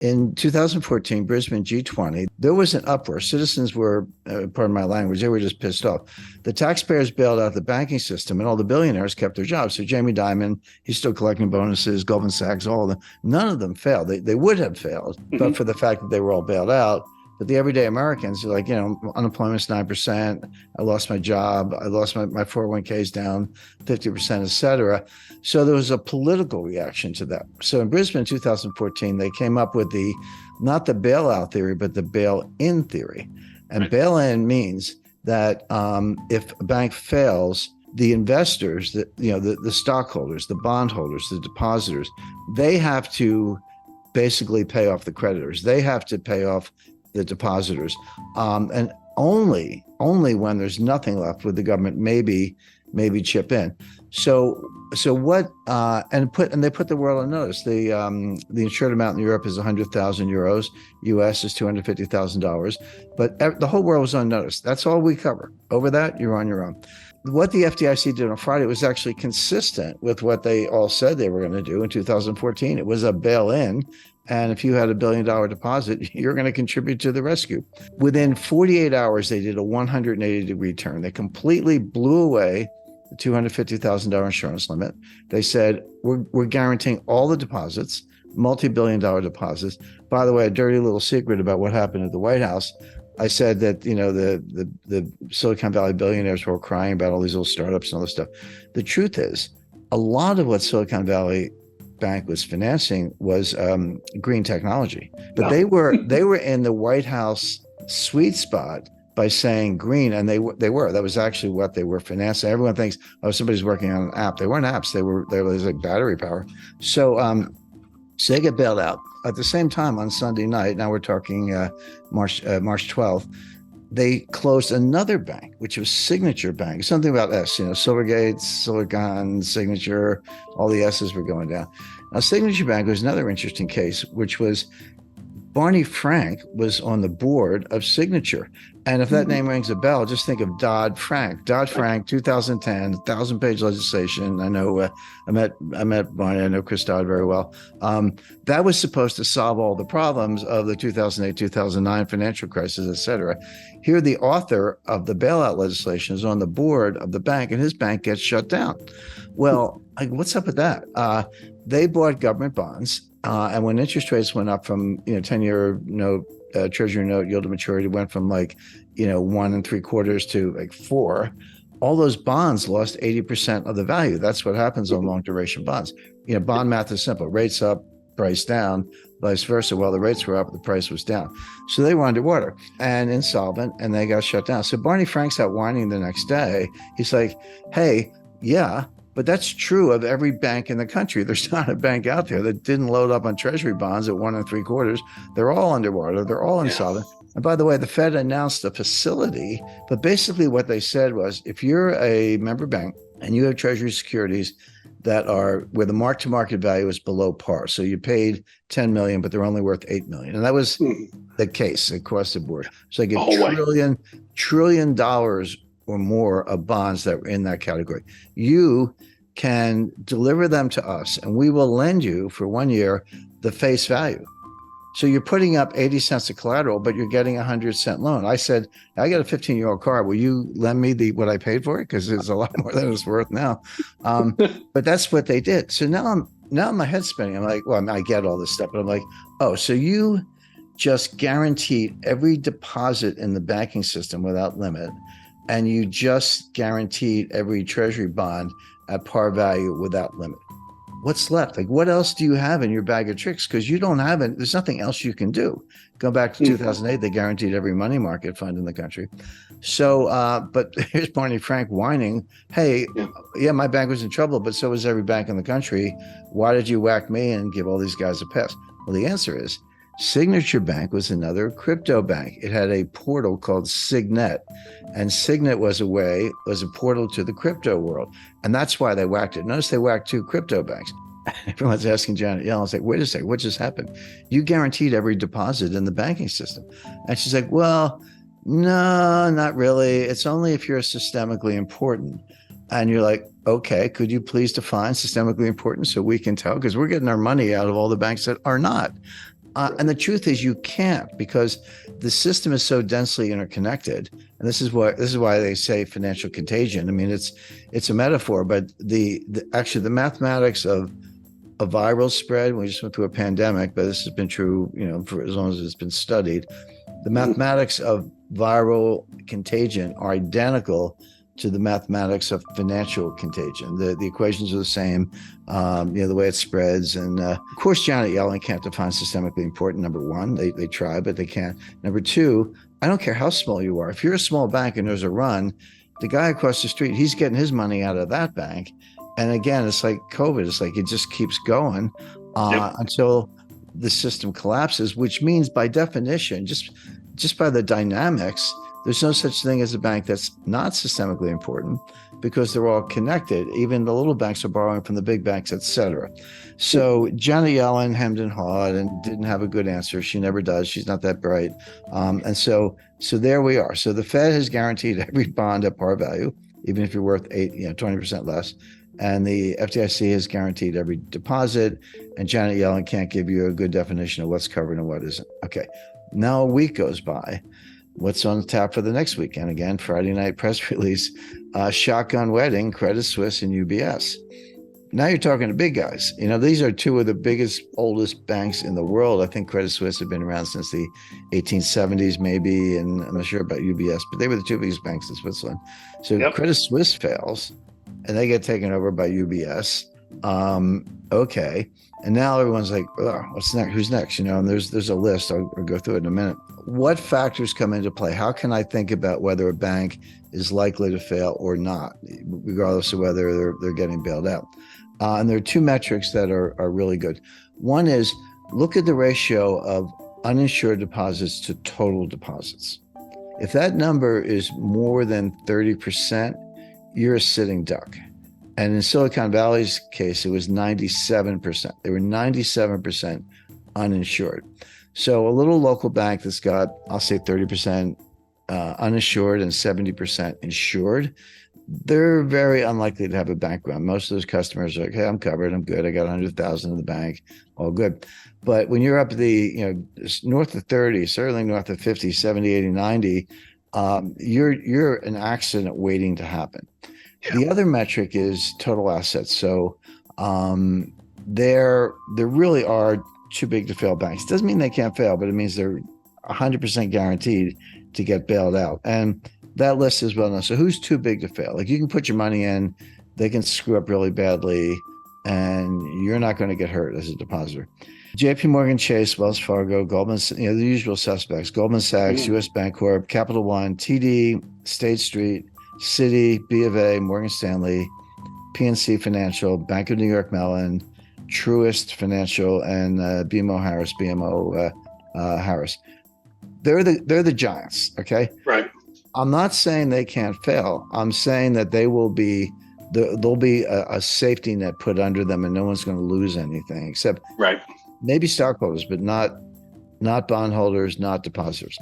In 2014, Brisbane G20, there was an uproar. Citizens were, pardon my language, they were just pissed off. The taxpayers bailed out the banking system and all the billionaires kept their jobs. So Jamie Dimon, he's still collecting bonuses, Goldman Sachs, all of them. None of them failed. They would have failed, but for the fact that they were all bailed out. But the everyday Americans are like, unemployment's 9%. I lost my job. I lost my 401ks down 50%, et cetera. So there was a political reaction to that. So in Brisbane in 2014, they came up with not the bailout theory, but the bail-in theory. And bail-in means that if a bank fails, the investors, the stockholders, the bondholders, the depositors, they have to basically pay off the creditors. They have to pay off the depositors, and only when there's nothing left would the government maybe chip in. So what? And they put the world on notice. The insured amount in Europe is 100,000 euros. U.S. is $250,000. But the whole world was on notice. That's all we cover. Over that, you're on your own. What the FDIC did on Friday was actually consistent with what they all said they were going to do in 2014. It was a bail-in. And if you had $1 billion deposit, you're going to contribute to the rescue. Within 48 hours, they did a 180-degree turn. They completely blew away the $250,000 insurance limit. They said, we're guaranteeing all the deposits, multi-billion-dollar deposits. By the way, a dirty little secret about what happened at the White House. I said that, the Silicon Valley billionaires were all crying about all these little startups and all this stuff. The truth is, a lot of what Silicon Valley Bank was financing was green technology, but they were in the White House sweet spot by saying green, and they were. That was actually what they were financing. Everyone thinks, oh, somebody's working on an app. They weren't apps. They was like battery power. So they get bailed out. At the same time, on Sunday night, now we're talking March 12th, they closed another bank, which was Signature Bank. Something about S, Silvergate, Silicon, Signature, all the S's were going down. Now, Signature Bank was another interesting case, which was Barney Frank was on the board of Signature. And if that name rings a bell, just think of Dodd-Frank. Dodd-Frank, 2010, 1,000-page legislation. I know I met Barney. I know Chris Dodd very well. That was supposed to solve all the problems of the 2008, 2009 financial crisis, et cetera. Here, the author of the bailout legislation is on the board of the bank, and his bank gets shut down. Well, what's up with that? They bought government bonds. And when interest rates went up from 10-year note, treasury note yield to maturity went from 1 3/4 to 4, all those bonds lost 80% of the value. That's what happens on long duration bonds. Bond math is simple: rates up, price down, vice versa. Well, the rates were up, the price was down. So they were underwater and insolvent, and they got shut down. So Barney Frank's out whining the next day. He's like, hey, yeah, but that's true of every bank in the country. There's not a bank out there that didn't load up on treasury bonds at 1 3/4. They're all underwater. They're all insolvent. And by the way, the Fed announced a facility, but basically what they said was, if you're a member bank and you have treasury securities that are where the mark-to-market value is below par, so you paid 10 million, but they're only worth 8 million. And that was the case across the board. So they get trillion dollars or more of bonds that were in that category. You can deliver them to us, and we will lend you for 1 year the face value. So you're putting up 80 cents of collateral, but you're getting a 100-cent loan. I said, I got a 15-year-old car. Will you lend me what I paid for it? Because it's a lot more than it's worth now. But that's what they did. So now my head's spinning. I'm like, well, I get all this stuff, but I'm like, oh, so you just guaranteed every deposit in the banking system without limit, and you just guaranteed every treasury bond at par value without limit. What's left? What else do you have in your bag of tricks? Because you don't have it. There's nothing else you can do. Go back to 2008, they guaranteed every money market fund in the country. So, but here's Barney Frank whining, hey, yeah, my bank was in trouble, but so was every bank in the country. Why did you whack me and give all these guys a pass? Well, the answer is Signature Bank was another crypto bank. It had a portal called Signet, and Signet was a portal to the crypto world. And that's why they whacked it. Notice they whacked 2 crypto banks. Everyone's asking Janet Yellen, it's like, wait a second, what just happened? You guaranteed every deposit in the banking system. And she's like, well, no, not really. It's only if you're systemically important. And you're like, okay, could you please define systemically important so we can tell? Because we're getting our money out of all the banks that are not. And the truth is, you can't, because the system is so densely interconnected. And this is why they say financial contagion. I mean, it's a metaphor, but actually the mathematics of a viral spread. We just went through a pandemic, but this has been true, for as long as it's been studied. The mathematics of viral contagion are identical to the mathematics of financial contagion. The equations are the same, the way it spreads. And of course, Janet Yellen can't define systemically important. Number one, they try, but they can't. Number two, I don't care how small you are. If you're a small bank and there's a run, the guy across the street, he's getting his money out of that bank. And again, it's like COVID. It's like it just keeps going until the system collapses, which means by definition, just by the dynamics, there's no such thing as a bank that's not systemically important, because they're all connected. Even the little banks are borrowing from the big banks, et cetera. So Janet Yellen hemmed and hawed and didn't have a good answer. She never does. She's not that bright. And so there we are. So the Fed has guaranteed every bond at par value, even if you're worth 20% less. And the FDIC has guaranteed every deposit. And Janet Yellen can't give you a good definition of what's covered and what isn't. Okay. Now a week goes by. What's on tap for the next weekend? Again, Friday night press release, shotgun wedding, Credit Suisse and UBS. Now you're talking to big guys. These are two of the biggest, oldest banks in the world. I think Credit Suisse had been around since the 1870s, maybe, and I'm not sure about UBS, but they were the two biggest banks in Switzerland. So Credit Suisse fails, and they get taken over by UBS. Okay. And now everyone's like, oh, what's next? Who's next? And there's a list. I'll go through it in a minute. What factors come into play? How can I think about whether a bank is likely to fail or not, regardless of whether they're getting bailed out? And there are two metrics that are really good. One is look at the ratio of uninsured deposits to total deposits. If that number is more than 30%, you're a sitting duck. And in Silicon Valley's case, it was 97%. They were 97% uninsured. So a little local bank that's got, I'll say 30% uninsured and 70% insured, they're very unlikely to have a bank run. Most of those customers are like, hey, I'm covered. I'm good. I got 100,000 in the bank. All good. But when you're up north of 30, certainly north of 50, 70, 80, 90, you're an accident waiting to happen. Yeah. The other metric is total assets. So there really are too big to fail banks. Doesn't mean they can't fail, but it means they're 100% guaranteed to get bailed out. And that list is well known. So who's too big to fail? Like, you can put your money in, they can screw up really badly, and you're not going to get hurt as a depositor. JP Morgan Chase, Wells Fargo, Goldman, the usual suspects, Goldman Sachs, US Bancorp, Capital One, TD, State Street, Citi, B of A, Morgan Stanley, PNC Financial, Bank of New York Mellon, Truist Financial, and BMO Harris. They're the giants, okay? Right. I'm not saying they can't fail. I'm saying that there'll be a safety net put under them, and no one's going to lose anything except maybe stockholders, but not bondholders, not depositors.